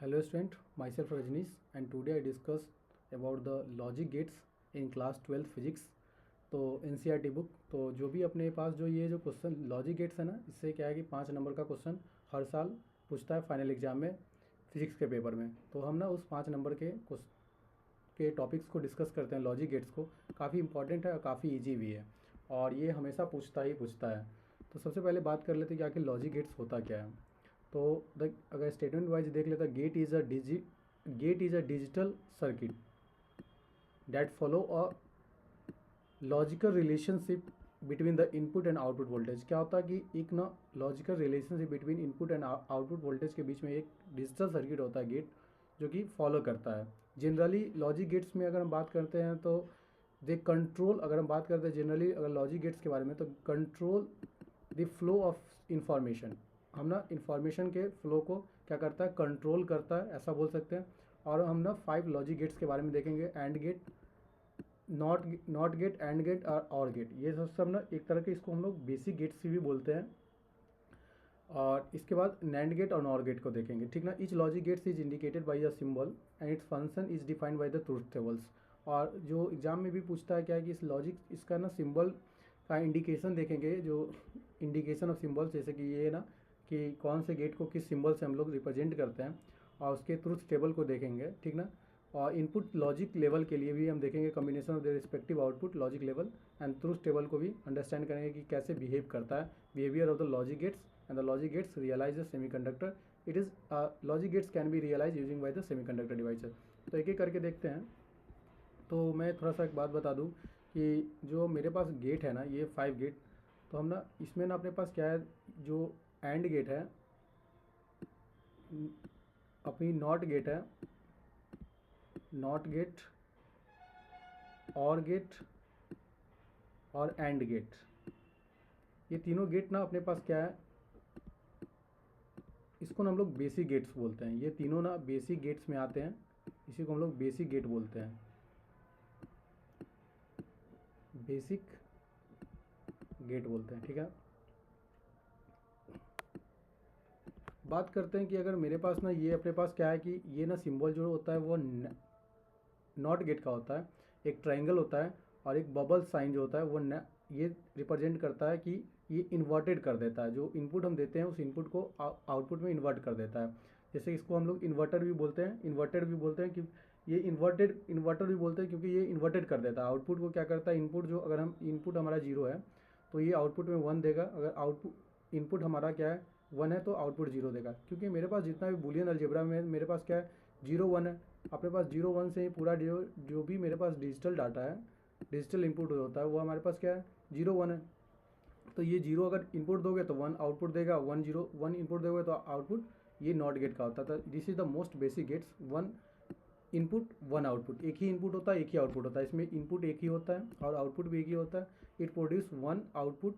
Hello student, myself Rajnish and today I discuss about the logic gates in class 12 physics। तो NCERT book, तो जो भी अपने पास जो ये जो क्वेश्चन लॉजिक गेट्स है ना, इससे क्या है कि 5 नंबर का क्वेश्चन हर साल पूछता है फाइनल एग्जाम में फिजिक्स के पेपर में। तो हम ना उस 5 नंबर के टॉपिक्स को डिस्कस करते हैं। लॉजिक गेट्स को काफ़ी इंपॉर्टेंट है और काफ़ी ईजी भी है और ये हमेशा पूछता ही पूछता है। तो सबसे पहले बात कर लेते हैं कि आखिर लॉजिक गेट्स होता क्या है। तो अगर स्टेटमेंट वाइज देख लेता, gate is a digital circuit that follow a logical relationship between the input and output voltage. क्या होता है कि एक ना logical relationship between input and output voltage के बीच में एक डिजिटल सर्किट होता है गेट, जो कि फॉलो करता है। जनरली लॉजिक गेट्स में अगर हम बात करते हैं तो दे कंट्रोल, अगर हम बात करते हैं जनरली अगर लॉजिक गेट्स के बारे में, तो control the flow of information. हम ना इंफॉर्मेशन के फ्लो को क्या करता है, कंट्रोल करता है, ऐसा बोल सकते हैं। और हम ना 5 लॉजिक गेट्स के बारे में देखेंगे, and gate, not gate, and gate or gate. ये सब ना एक तरह के इसको हम लोग बेसिक गेट्स भी बोलते हैं। और इसके बाद नैंड गेट और नॉर गेट को देखेंगे, ठीक ना। Each logic gates is indicated by a symbol and its function is defined by the truth tables. और जो एग्जाम में भी पूछता है क्या है कि इस लॉजिक इसका ना सिंबल का इंडिकेशन देखेंगे, जो इंडिकेशन ऑफ सिंबल्स, जैसे कि ये ना कि कौन से गेट को किस सिंबल से हम लोग रिप्रेजेंट करते हैं, और उसके ट्रूथ टेबल को देखेंगे, ठीक ना। और इनपुट लॉजिक लेवल के लिए भी हम देखेंगे combination of the respective output logic level and truth table को भी अंडरस्टैंड करेंगे कि कैसे बिहेव करता है, behaviour of the logic gates and the logic gates realise the semiconductor. It is logic gates can be realise using by the semiconductor devices. तो एक एक करके देखते हैं। तो मैं थोड़ा सा एक बात बता दूं कि जो मेरे पास गेट है ना, ये 5 गेट, तो हम ना इसमें ना अपने पास क्या है, जो एंड गेट है, अपनी नॉट गेट है, नॉट गेट, और गेट और एंड गेट। ये तीनों गेट ना अपने पास क्या है, इसको ना हम लोग बेसिक गेट्स बोलते हैं। ये तीनों ना बेसिक गेट्स में आते हैं, इसी को हम लोग बेसिक गेट बोलते हैं, बेसिक गेट बोलते हैं, ठीक है। बात करते हैं कि अगर मेरे पास ना ये अपने पास क्या है कि ये ना सिंबल जो होता है वो नॉट गेट का होता है, एक ट्रायंगल होता है और एक बबल साइन जो होता है वो ये रिप्रेजेंट करता है कि ये इन्वर्टेड कर देता है, जो इनपुट हम देते हैं उस इनपुट को आउटपुट में इन्वर्ट कर देता है। जैसे इसको हम लोग इन्वर्टर भी बोलते हैं, इन्वर्टेड भी बोलते हैं कि ये इन्वर्टर भी बोलते हैं क्योंकि ये इन्वर्टेड कर देता है आउटपुट को। क्या करता है, इनपुट जो, अगर हम इनपुट हमारा 0 है तो ये आउटपुट में 1 देगा। अगर आउटपुट इनपुट हमारा क्या है, 1 है, तो आउटपुट 0 देगा। क्योंकि मेरे पास जितना भी बूलियन अलजेब्रा में मेरे पास क्या है, 0 1 है। अपने पास 0 1 से ही पूरा जो भी मेरे पास डिजिटल डाटा है, डिजिटल इनपुट होता है, वो हमारे पास क्या है, 0 1 है। तो ये 0 अगर इनपुट दोगे तो 1 आउटपुट देगा, 1 0 1 इनपुट दोगे तो आउटपुट, ये नॉट गेट का होता था। This is the most basic gates, 1 input 1 output. एक ही इनपुट होता है, एक ही आउटपुट होता है, इसमें इनपुट एक ही होता है और आउटपुट भी एक ही होता है। It produce 1 output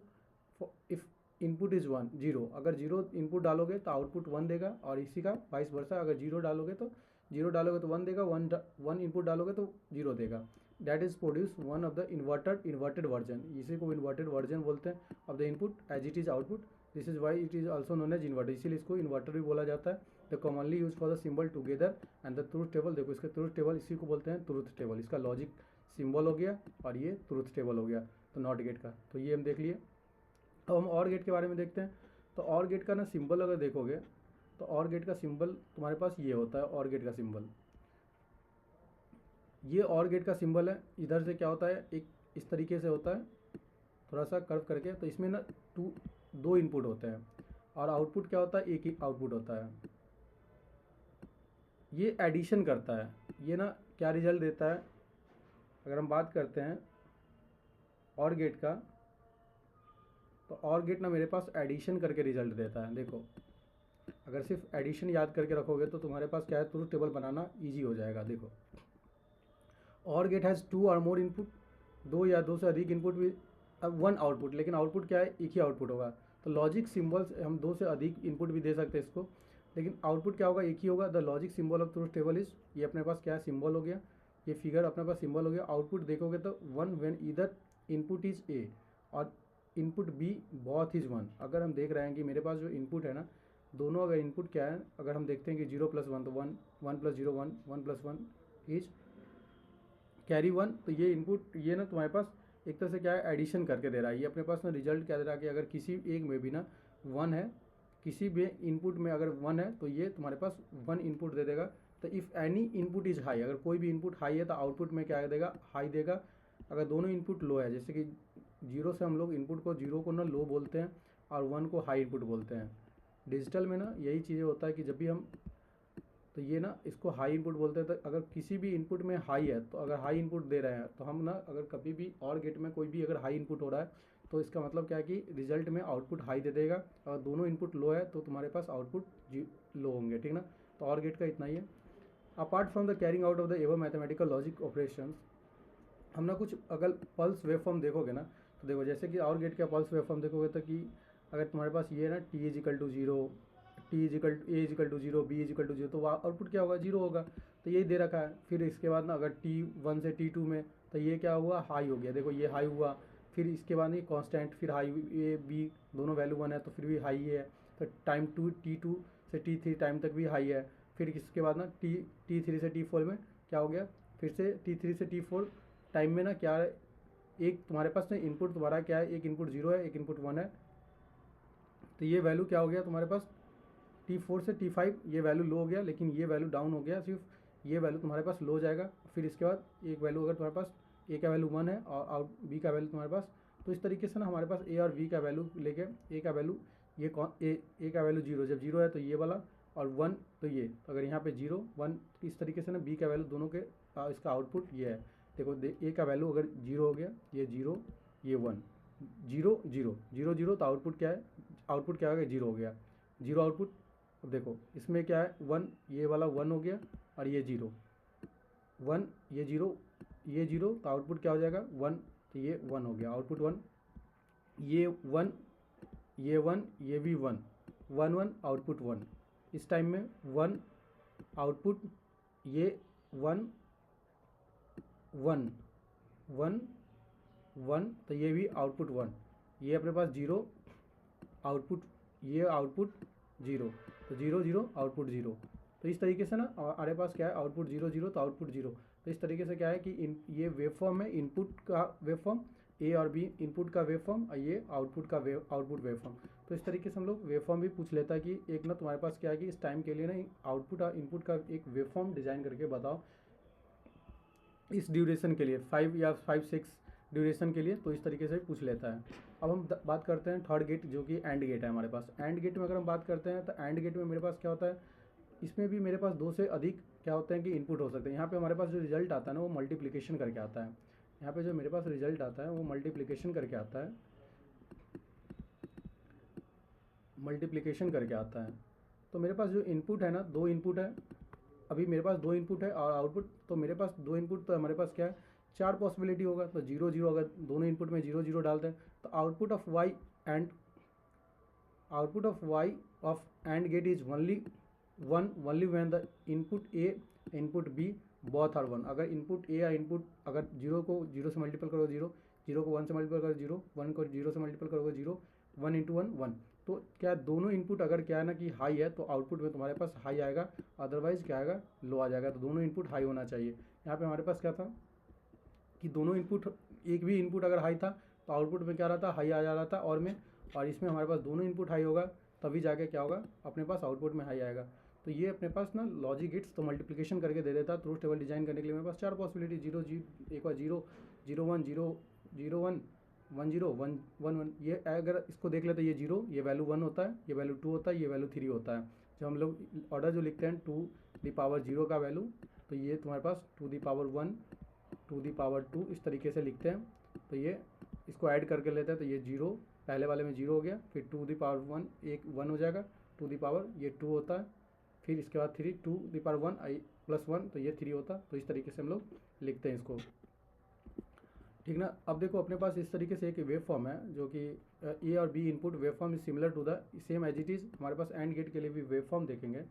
if input is 1 0। अगर 0 इनपुट डालोगे तो आउटपुट 1 देगा, और इसी का वाइस वर्सा, अगर 0 डालोगे तो 1 देगा, 1 इनपुट डालोगे तो 0 देगा। That is produce one of the inverted version. इसी को इन्वर्टेड वर्जन बोलते हैं of the input as it is output. This is why it is also known as inverter, इसीलिए इसको इन्वर्टर भी बोला जाता है। The commonly use for the symbol together and the truth table. देखो इसका ट्रूथ टेबल, इसी को बोलते हैं ट्रूथ टेबल। इसका लॉजिक सिंबल हो गया और ये ट्रूथ टेबल हो गया, तो नॉट गेट का। तो ये हम देख लिए। अब हम और गेट के बारे में देखते हैं। तो और गेट का ना सिंबल अगर देखोगे तो और गेट का सिंबल तुम्हारे पास ये होता है, और गेट का सिंबल, ये और गेट का सिंबल है। इधर से क्या होता है, एक इस तरीके से होता है, थोड़ा सा कर्व करके। तो इसमें ना 2 इनपुट होते हैं और आउटपुट क्या होता है, एक ही आउटपुट होता है। ये एडिशन करता है, ये ना क्या रिजल्ट देता है, अगर हम बात करते हैं और गेट का, तो और गेट ना मेरे पास एडिशन करके रिजल्ट देता है। देखो, अगर सिर्फ एडिशन याद करके रखोगे तो तुम्हारे पास क्या है, ट्रूथ टेबल बनाना ईजी हो जाएगा। देखो, और गेट हैज़ 2 और मोर इनपुट, 2 या 2 से अधिक इनपुट भी, अब 1 आउटपुट, लेकिन आउटपुट क्या है, एक ही आउटपुट होगा। तो लॉजिक सिंबल्स हम 2 से अधिक इनपुट भी दे सकते हैं इसको, लेकिन आउटपुट क्या होगा, एक ही होगा। The logic symbol of truth table is, ये अपने पास क्या है, सिंबल हो गया, ये फिगर अपने पास सिंबल हो गया। आउटपुट देखोगे तो 1 when either input is a और इनपुट बी बॉथ इज 1। अगर हम देख रहे हैं कि मेरे पास जो इनपुट है ना, दोनों अगर इनपुट क्या है, अगर हम देखते हैं कि 0+1 तो 1, 1+0 1, 1+1 इज कैरी 1, तो ये इनपुट ये ना तुम्हारे पास एक तरह से क्या है एडिशन करके दे रहा है। ये अपने पास ना रिजल्ट क्या दे रहा है कि अगर किसी एक में भी ना 1 है, किसी भी इनपुट में अगर 1 है तो ये तुम्हारे पास 1 इनपुट दे देगा। तो if any input is high, अगर कोई भी इनपुट हाई है तो आउटपुट में क्या देगा, हाई देगा। अगर दोनों इनपुट लो है, जैसे कि 0 से हम लोग इनपुट को 0 को ना लो बोलते हैं और 1 को हाई इनपुट बोलते हैं। डिजिटल में ना यही चीज़ें होता है कि जब भी हम, तो ये ना इसको हाई इनपुट बोलते हैं। तो अगर किसी भी इनपुट में हाई है, तो अगर हाई इनपुट दे रहे हैं तो हम ना अगर कभी भी और गेट में कोई भी अगर हाई इनपुट हो रहा है तो इसका मतलब क्या है कि रिजल्ट में आउटपुट हाई दे देगा। और दोनों इनपुट लो है तो तुम्हारे पास आउटपुट लो होंगे, ठीक ना। तो और गेट का इतना ही है। Apart from the carrying out of the ever mathematical logic operation, हम ना कुछ अगर पल्स वेव फॉर्म देखोगे ना, तो देखो जैसे कि और गेट का पल्स वेव फॉर्म देखोगे तो कि अगर तुम्हारे पास ये ना T is equal to zero, T is equal A is equal to zero, B is equal to zero, तो वहाँ आउटपुट क्या होगा, जीरो होगा। तो यही दे रखा है। फिर इसके बाद ना अगर T1 से T2 में, तो ये क्या हुआ, हाई हो गया। देखो ये हाई हुआ। फिर इसके बाद ये कांस्टेंट, फिर हाई, ए बी दोनों वैल्यू 1 है तो फिर भी हाई है। तो टाइम T2 से T3 टाइम तक भी हाई है। फिर इसके बाद ना T3 से T4 में क्या हो गया, फिर से T3 से T4 टाइम में ना क्या है, एक तुम्हारे पास ना इनपुट तुम्हारा क्या है, एक इनपुट 0 है, एक इनपुट 1 है। तो ये वैल्यू क्या हो गया तुम्हारे पास, T4 से T5 ये वैल्यू लो हो गया, लेकिन ये वैल्यू डाउन हो गया। सिर्फ ये वैल्यू तुम्हारे पास लो हो जाएगा। फिर इसके बाद एक वैल्यू अगर तुम्हारे पास ए का वैल्यू 1 है और आउट बी का वैल्यू तुम्हारे पास, तो इस तरीके से ना हमारे पास ए और बी का वैल्यू लेके, ए का वैल्यू ये ए का वैल्यू 0, जब 0 है तो ये वाला, और 1 तो ये, तो अगर यहाँ पे 0 1 इस तरीके से ना बी का वैल्यू दोनों के इसका आउटपुट ये है। देखो ए का वैल्यू अगर 0 हो गया, ये 0 ये 1, 0 0 0 0, तो आउटपुट क्या है, आउटपुट क्या हो गया, 0 हो गया, 0 आउटपुट। अब देखो इसमें क्या है, 1 ये वाला 1 हो गया और ये 0 1 ये 0 ये 0, तो आउटपुट क्या हो जाएगा 1, तो ये 1 हो गया, आउटपुट 1। ये 1 ये 1 ये भी 1 1 1 आउटपुट 1। इस टाइम में 1 आउटपुट, ये 1 1 1 1, तो ये भी आउटपुट 1। ये अपने पास 0 आउटपुट, ये आउटपुट 0, तो 0 0 आउटपुट 0। तो इस तरीके से ना हमारे पास क्या है, आउटपुट 0 0 तो आउटपुट 0। तो इस तरीके से क्या है कि ये वेव फॉर्म है, इनपुट का वेव फॉर्म, ए और बी इनपुट का वेव फॉर्म और ये आउटपुट का आउटपुट वेव फॉर्म। तो इस तरीके से हम लोग वेव फॉर्म भी पूछ लेता है कि एक ना तुम्हारे पास क्या है कि इस टाइम के लिए ना आउटपुट और इनपुट का एक वेव फॉर्म डिज़ाइन करके बताओ इस ड्यूरेशन के लिए, 5 या 5 6 ड्यूरेशन के लिए। तो इस तरीके से पूछ लेता है। अब हम बात करते हैं थर्ड गेट, जो कि एंड गेट है हमारे पास। एंड गेट में अगर हम बात करते हैं तो एंड गेट में मेरे पास क्या होता है, इसमें भी मेरे पास 2 से अधिक क्या होते हैं कि इनपुट हो सकते हैं। यहाँ पे हमारे पास जो रिजल्ट आता है ना वो मल्टीप्लिकेशन करके आता है। यहाँ पे जो मेरे पास रिजल्ट आता है वो मल्टीप्लिकेशन करके आता है, मल्टीप्लिकेशन करके आता है। तो मेरे पास जो इनपुट है ना, 2 इनपुट है, अभी मेरे पास 2 इनपुट है और आउटपुट, तो मेरे पास 2 इनपुट, तो हमारे पास क्या है 4 पॉसिबिलिटी होगा। तो 0 0, अगर दोनों इनपुट में 0 0 डालते हैं तो output of Y and output of Y of and gate is only 1 only when the input A input B both are 1। अगर इनपुट ए या इनपुट अगर 0 को 0 से मल्टीपल करो 0, 0 को 1 से मल्टीपल करो 0, 1 को 0 से मल्टीपल करोगे 0, 1 इंटू 1 1। तो क्या दोनों इनपुट अगर क्या है ना कि हाई है तो आउटपुट में तुम्हारे पास हाई आएगा, अदरवाइज क्या आएगा, लो आ जाएगा। तो दोनों इनपुट हाई होना चाहिए। यहाँ पे हमारे पास क्या था कि दोनों इनपुट, एक भी इनपुट अगर हाई था तो आउटपुट में क्या रहता, हाई आ जा रहा था और में, और इसमें हमारे पास दोनों इनपुट हाई होगा तभी जाके क्या होगा, अपने पास आउटपुट में हाई आएगा। तो ये अपने पास ना लॉजिक गेट्स तो मल्टीप्लिकेशन करके दे देता है। ट्रूथ टेबल डिजाइन करने के लिए मेरे पास 4 पॉसिबिलिटी, 0 एक बार 0 0 1 0 0 1 1 0 1 1 1। ये अगर इसको देख लेते हैं, ये 0 ये वैल्यू 1 होता है, ये वैल्यू 2 होता है, ये वैल्यू 3 होता है। जब हम लोग ऑर्डर जो लिखते हैं 2 दी पावर 0 का वैल्यू, तो ये तुम्हारे पास 2 दी पावर 1 2 दी पावर 2 इस तरीके से लिखते हैं। तो ये इसको ऐड करके लेते हैं, तो ये 0 पहले वाले में 0 हो गया, फिर 2 दी पावर 1 एक 1 हो जाएगा, 2 दी पावर ये 2 होता है, फिर इसके बाद 3 2 दी पावर 1 प्लस 1 तो ये 3 होता है। तो इस तरीके से हम लोग लिखते हैं इसको, ठीक ना। अब देखो अपने पास इस तरीके से एक वेव फॉर्म है जो कि ए और B input wave form is similar to the same as it is. हमारे पास एंड गेट के लिए भी वेव फॉर्म देखेंगे।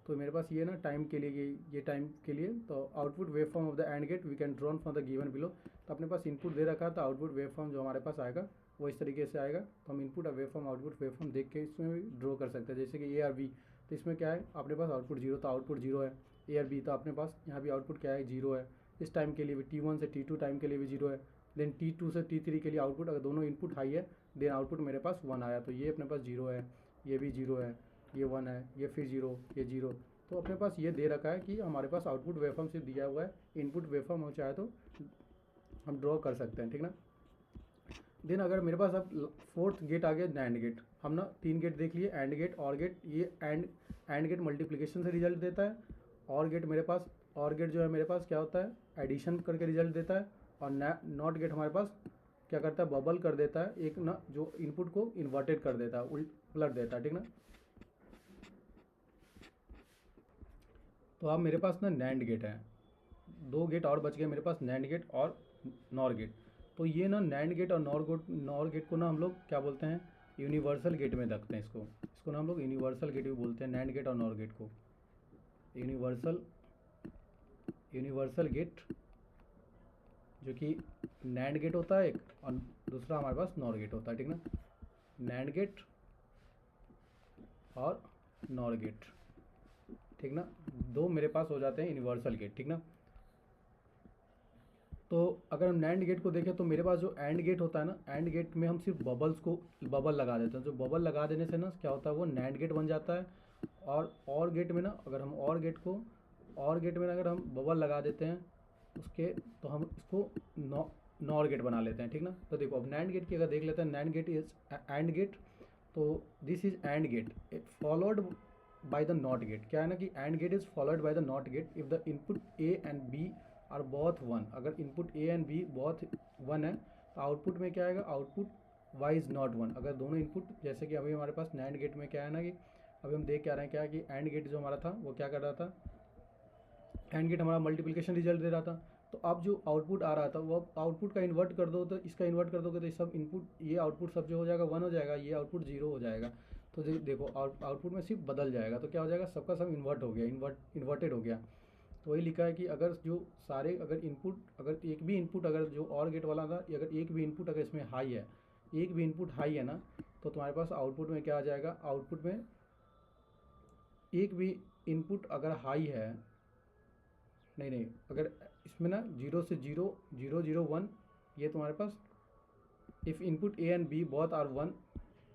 तो मेरे पास ये ना टाइम के लिए, ये टाइम के लिए, तो output wave form of the and gate we can drawn from the given below. तो अपने पास इनपुट दे रखा है तो आउटपुट वेव फॉर्म जो हमारे पास आएगा वो इस तरीके से आएगा। तो हम इनपुट वेवफॉर्म आउटपुट वेवफॉर्म देख के इसमें भी ड्रॉ कर सकते हैं। जैसे कि ए आर बी, तो इसमें क्या है अपने पास आउटपुट जीरो, तो आउटपुट जीरो है। ए आर बी, तो अपने पास यहाँ भी आउटपुट क्या है, जीरो है। इस टाइम के लिए भी T1 से T2 टाइम के लिए भी जीरो है। देन T2 से T3 के लिए आउटपुट, अगर दोनों इनपुट हाई है देन आउटपुट मेरे पास 1 आया, तो ये अपने पास जीरो है, ये भी जीरो है, ये 1 है, ये फिर जीरो, ये जीरो। तो अपने पास ये दे रखा है कि हमारे पास आउटपुट वेवफॉर्म से दिया हुआ है। इनपुट वेवफॉर्म हम चाहे तो हम ड्रॉ कर सकते हैं, ठीक ना। देन अगर मेरे पास अब फोर्थ गेट आ गया नैंड गेट। हम ना 3 गेट देख लिए, एंड गेट, और गेट। ये एंड गेट मल्टीप्लिकेशन से रिजल्ट देता है। और गेट मेरे पास, और गेट जो है मेरे पास क्या होता है, एडिशन करके रिजल्ट देता है। और नॉट गेट हमारे पास क्या करता है, बबल कर देता है, एक ना जो इनपुट को इन्वर्टेड कर देता है, उलट देता है, ठीक ना। तो अब मेरे पास ना नैंड गेट है, 2 गेट और बच गए मेरे पास, नैंड गेट और नॉर गेट। तो ये ना नैंड गेट और नॉर गेट को ना हम लोग क्या बोलते हैं, यूनिवर्सल गेट में रखते हैं। इसको ना हम लोग यूनिवर्सल गेट भी बोलते हैं, नैंड गेट और नॉर गेट को यूनिवर्सल गेट, जो कि नैंड गेट होता है एक, और दूसरा हमारे पास नॉर गेट होता है, ठीक ना। नैंड गेट और नॉर गेट, ठीक ना, 2 मेरे पास हो जाते हैं यूनिवर्सल गेट, ठीक ना। तो अगर हम नैंड गेट को देखें तो मेरे पास जो एंड गेट होता है ना, एंड गेट में हम सिर्फ बबल लगा देते हैं। जो बबल लगा देने से ना क्या होता है, वो नैंड गेट बन जाता है। और गेट में ना अगर हम और गेट में अगर हम बबल लगा देते हैं उसके, तो हम इसको नॉर गेट बना लेते हैं, ठीक ना। तो देखो अब नैंड गेट की अगर देख लेते हैं, NAND gate is AND gate, तो this is AND gate followed by the NOT gate. क्या है ना कि and gate is followed by the NOT gate if the input A and B are both 1। अगर input A and B both 1 है तो output में क्या आएगा, आउटपुट वाई इज नॉट 1। अगर दोनों इनपुट, जैसे कि अभी हमारे पास नैंड गेट में क्या है ना कि अभी हम देख के आ रहे हैं क्या है कि एंड गेट जो हमारा था वो क्या कर रहा था, एंड गेट हमारा मल्टीप्लिकेशन रिजल्ट दे रहा था। तो अब जो आउटपुट आ रहा था वो आउटपुट का इन्वर्ट कर दो, तो इसका इन्वर्ट कर दोगे तो ये सब इनपुट, ये आउटपुट सब जो हो जाएगा 1 हो जाएगा, ये आउटपुट 0 हो जाएगा। तो देखो आउटपुट में सिर्फ बदल जाएगा, तो क्या हो जाएगा, सबका सब इन्वर्ट हो गया, इन्वर्टेड हो गया। तो वही लिखा है कि अगर जो सारे अगर इनपुट, अगर एक भी इनपुट, अगर जो और गेट वाला था, अगर एक भी इनपुट अगर इसमें हाई है, एक भी इनपुट हाई है ना, तो तुम्हारे पास आउटपुट में क्या आ जाएगा, आउटपुट में एक भी इनपुट अगर हाई है, नहीं, अगर इसमें ना 0 से 0 0 0 1, ये तुम्हारे पास if input A and B both are 1,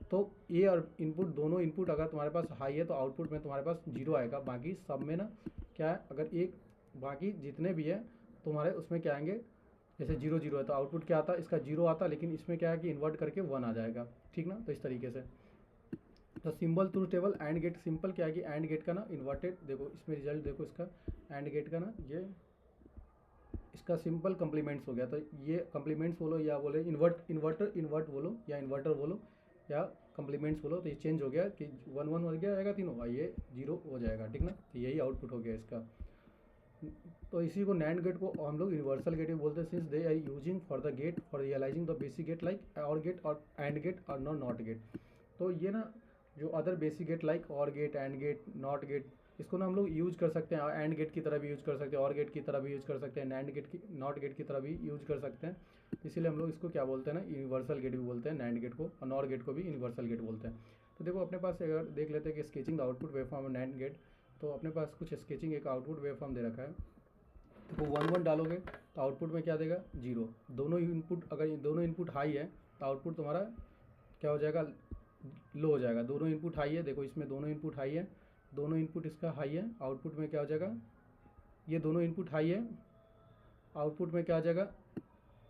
तो ए और इनपुट दोनों इनपुट अगर तुम्हारे पास हाई है तो आउटपुट में तुम्हारे पास 0 आएगा। बाकी सब में ना क्या है, अगर एक बाकी जितने भी है तुम्हारे उसमें क्या आएंगे, जैसे 0 0 है तो आउटपुट क्या आता है, इसका 0 आता, लेकिन इसमें क्या है कि इन्वर्ट करके 1 आ जाएगा, ठीक ना। तो इस तरीके से तो symbol truth table and gate simple क्या है कि एंड गेट का ना इन्वर्टेड, देखो इसमें रिजल्ट देखो इसका, एंड गेट का ना ये इसका सिंपल कम्प्लीमेंट्स हो गया। तो ये कम्प्लीमेंट्स बोलो या बोले इन्वर्ट बोलो या इन्वर्टर बोलो या कम्प्लीमेंट्स बोलो, तो ये चेंज हो गया कि 1 1 हो गया आएगा तीनों, ये 0 हो जाएगा, ठीक ना। तो यही आउटपुट हो गया इसका। तो इसी को नैंड गेट को हम लोग यूनिवर्सल गेट भी बोलते हैं, since they are using for the gate for realising the basic gate like or gate और एंड गेट और नॉट गेट। तो ये ना जो other basic gate like or gate, and gate, not gate, इसको ना हम लोग यूज कर सकते हैं, एंड गेट की तरह भी यूज कर सकते हैं, और गेट की तरह भी यूज कर सकते हैं, नैंड गेट की, नॉट गेट की तरह भी यूज कर सकते हैं। इसीलिए हम लोग इसको क्या बोलते हैं ना, यूनिवर्सल गेट भी बोलते हैं नैंड गेट को, और नॉर गेट को भी यूनिवर्सल गेट बोलते हैं। तो देखो अपने पास अगर देख लेते हैं कि sketching the output waveform of NAND gate, तो अपने पास कुछ स्केचिंग एक आउटपुट वेवफॉर्म दे रखा है। तो 1 1 डालोगे तो आउटपुट में क्या देगा, 0। दोनों इनपुट, अगर दोनों इनपुट हाई है तो आउटपुट तुम्हारा क्या हो जाएगा, लो हो जाएगा। दोनों इनपुट हाई है, देखो इसमें दोनों इनपुट हाई है, दोनों इनपुट इसका हाई है, आउटपुट में क्या हो जाएगा, ये दोनों इनपुट हाई है, आउटपुट में क्या आ जाएगा,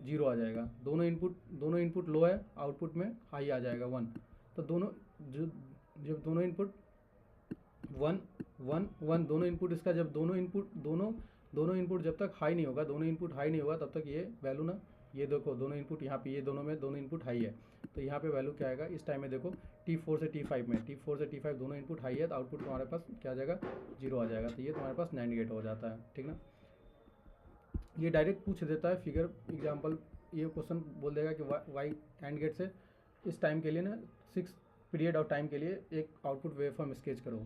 0 आ जाएगा। दोनों इनपुट लो है, आउटपुट में हाई आ जाएगा 1। तो दोनों जब दोनों इनपुट 1 1 1, दोनों इनपुट इसका, जब दोनों इनपुट जब तक हाई नहीं होगा, दोनों इनपुट हाई नहीं होगा तब तक ये वैल्यू ना, ये देखो दोनों इनपुट यहाँ पे, ये दोनों में दोनों इनपुट हाई है, तो यहाँ पे वैल्यू क्या आएगा इस टाइम में, देखो T4 से T5 में, T4 से T5 दोनों इनपुट हाई है, तो आउटपुट तुम्हारे पास क्या आ जाएगा, 0 आ जाएगा। तो ये तुम्हारे पास नैंड गेट हो जाता है, ठीक ना। ये डायरेक्ट पूछ देता है फिगर एग्जाम्पल, ये क्वेश्चन बोल देगा कि वाई एंड गेट से इस टाइम के लिए ना 6 पीरियड ऑफ टाइम के लिए एक आउटपुट वेवफॉर्म स्केच करो।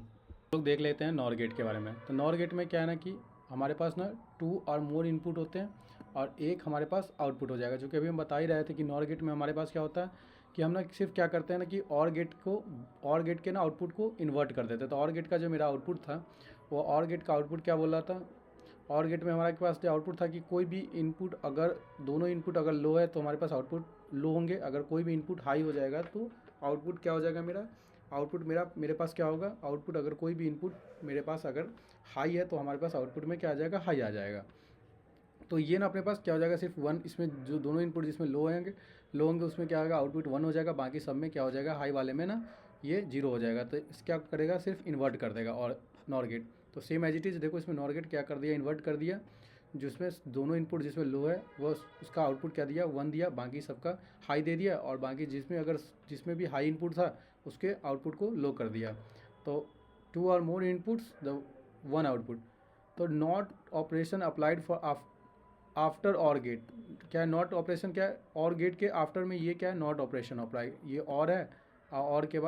लोग देख लेते हैं नॉर गेट के बारे में। तो नॉर गेट में क्या है ना कि हमारे पास ना 2 और मोर इनपुट होते हैं और एक हमारे पास आउटपुट हो जाएगा, जो कि अभी हम बता ही रहे थे कि नॉर गेट में हमारे पास क्या होता है कि हम ना सिर्फ क्या करते हैं ना कि और गेट के ना आउटपुट को इन्वर्ट कर देते हैं। तो और गेट का जो मेरा आउटपुट था, वो और गेट का आउटपुट क्या बोल रहा था, और गेट में हमारे पास जो आउटपुट था कि कोई भी इनपुट अगर दोनों इनपुट अगर लो है तो हमारे पास आउटपुट लो होंगे, अगर कोई भी इनपुट हाई हो जाएगा तो आउटपुट क्या हो जाएगा, मेरे पास क्या होगा, आउटपुट अगर कोई भी इनपुट मेरे पास अगर हाई है तो हमारे पास आउटपुट में क्या आ जाएगा, हाई आ जाएगा। तो ये ना अपने पास क्या हो जाएगा, सिर्फ वन, इसमें जो दोनों इनपुट जिसमें लो होंगे उसमें क्या होगा, आउटपुट वन हो जाएगा, बाकी सब में क्या हो जाएगा, हाई वाले में ना ये जीरो हो जाएगा। तो इस क्या करेगा, सिर्फ इन्वर्ट कर देगा और नॉर गेट। तो सेम एज इट इज़, देखो इसमें नॉर गेट क्या कर दिया, इन्वर्ट कर दिया, जिसमें दोनों इनपुट जिसमें लो है वो उसका आउटपुट क्या दिया, वन दिया, बाकी सबका हाई दे दिया, और बाकी जिसमें भी हाई इनपुट था उसके आउटपुट को लो कर दिया। तो टू और मोर इनपुट्स द वन आउटपुट। तो not operation applied for after और गेट, क्या है नॉट ऑपरेशन, क्या है और गेट के आफ्टर में ये क्या है, नॉट ऑपरेशन अप्लाई, ये और है, और के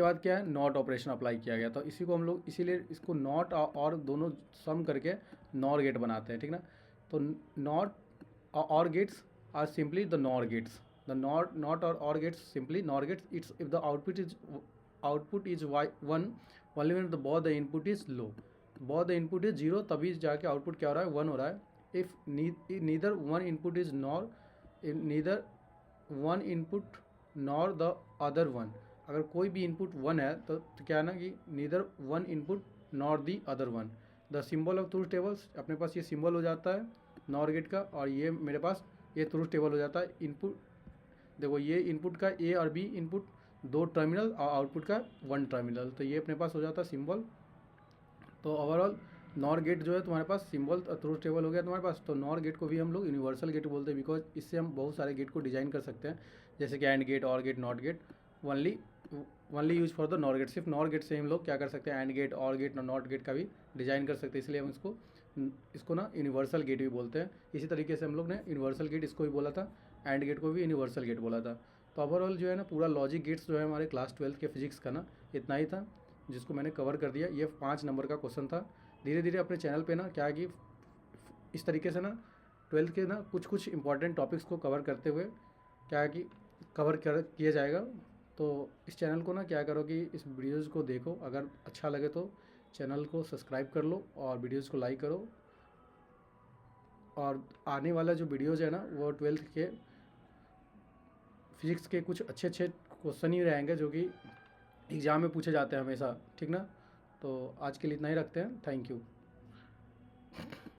बाद क्या है, नॉट ऑपरेशन अप्लाई किया गया। तो इसी को हम लोग इसीलिए इसको नॉट और दोनों सम करके नॉर गेट बनाते हैं, ठीक ना। तो NOT OR gates are simply the NOR gates, the NOT OR gates simply NOR gates, it's if the output is one only when the both the input is low, both the input is zero, तभी जाके output क्या हो रहा है, one हो रहा है। If neither one input is neither one input nor the other one, अगर कोई भी इनपुट वन है तो क्या है ना कि neither one input nor the other one, the symbol of truth tables, अपने पास ये सिंबल हो जाता है नॉर गेट का, और ये मेरे पास ये ट्रूथ टेबल हो जाता है। इनपुट देखो, ये इनपुट का ए और बी इनपुट दो टर्मिनल और आउटपुट का वन टर्मिनल, तो ये अपने पास हो जाता है सिंबल। तो ओवरऑल नॉर गेट जो है तुम्हारे पास सिंबल ट्रूथ टेबल हो गया तुम्हारे पास। तो नॉर गेट को भी हम लोग यूनिवर्सल गेट बोलते हैं, बिकॉज इससे हम बहुत सारे गेट को डिजाइन कर सकते हैं, जैसे कि and gate, or gate, not gate, only use for the NOR gate. सिर्फ नॉर गेट से हम लोग क्या कर सकते हैं, and gate, or gate, not gate का भी डिजाइन कर सकते हैं, इसलिए हम इसको ना यूनिवर्सल गेट भी बोलते हैं। इसी तरीके से हम लोग ने यूनिवर्सल गेट इसको भी बोला था, एंड गेट को भी यूनिवर्सल गेट बोला था। तो ओवरऑल जो है ना पूरा लॉजिक गेट्स जो है हमारे क्लास 12 के फिजिक्स का ना इतना ही था, जिसको मैंने कवर कर दिया। ये 5 नंबर का क्वेश्चन था। धीरे धीरे अपने चैनल पे ना क्या है कि इस तरीके से ना 12th के ना कुछ इंपॉर्टेंट टॉपिक्स को कवर करते हुए क्या है कि किया जाएगा। तो इस चैनल को ना क्या करो कि इस वीडियोज़ को देखो, अगर अच्छा लगे तो चैनल को सब्सक्राइब कर लो और वीडियोज़ को लाइक करो। और आने वाला जो वीडियोज़ है ना वो 12th के फिजिक्स के कुछ अच्छे क्वेश्चन ही रहेंगे, जो कि एग्ज़ाम में पूछे जाते हैं हमेशा, ठीक ना। तो आज के लिए इतना ही रखते हैं, थैंक यू।